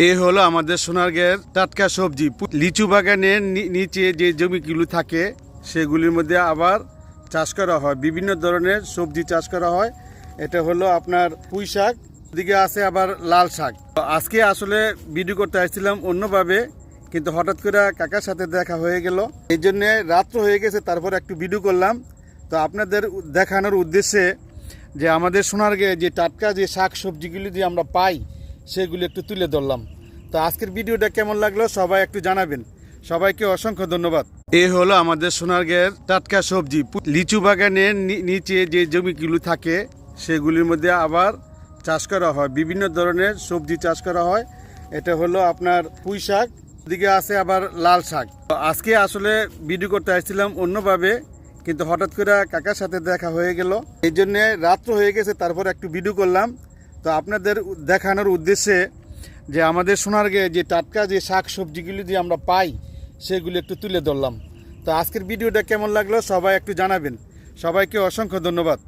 এই হলো আমাদের সোনারগাঁয়ের টাটকা সবজি। লিচু বাগানের নিচে যে জমিগুলো থাকে সেগুলির মধ্যে আবার চাষ করা হয়, বিভিন্ন ধরনের সবজি চাষ করা হয়। এটা হলো আপনার পুঁই শাক, দিকে আছে আবার লাল শাক। আজকে আসলে ভিডিও করতে আসছিলাম অন্যভাবে, কিন্তু হঠাৎ করে কাকার সাথে দেখা হয়ে গেল, এই জন্যে রাত্র হয়ে গেছে, তারপর একটু ভিডিও করলাম। তো আপনাদের দেখানোর উদ্দেশ্যে যে আমাদের সোনারগাঁয়ে যে টাটকা যে শাক সবজিগুলি যে আমরা পাই সেগুলি একটু তুলে ধরলাম। তো আজকের ভিডিওটা কেমন লাগলো সবাই একটু জানাবেন। সবাইকে অসংখ্য ধন্যবাদ। এই হলো আমাদের সোনারগাঁয়ের টাটকা সবজি। লিচু বাগানের নিচে যে জমিগুলো থাকে সেগুলির মধ্যে আবার চাষ করা হয়, বিভিন্ন ধরনের সবজি চাষ করা হয়। এটা হলো আপনার পুঁই শাক, দিকে আছে আবার লাল শাক। আজকে আসলে ভিডিও করতে আসছিলাম অন্যভাবে, কিন্তু হঠাৎ করে কাকার সাথে দেখা হয়ে গেল, এই জন্যে রাত্র হয়ে গেছে, তারপর একটু ভিডিও করলাম। তো আপনাদের দেখানোর উদ্দেশ্যে যে আমাদের সোনারগাঁয়ে যে টাটকা যে শাক সবজিগুলি যে আমরা পাই সেগুলি একটু তুলে ধরলাম। তো আজকের ভিডিওটা কেমন লাগলো সবাই একটু জানাবেন। সবাইকে অসংখ্য ধন্যবাদ।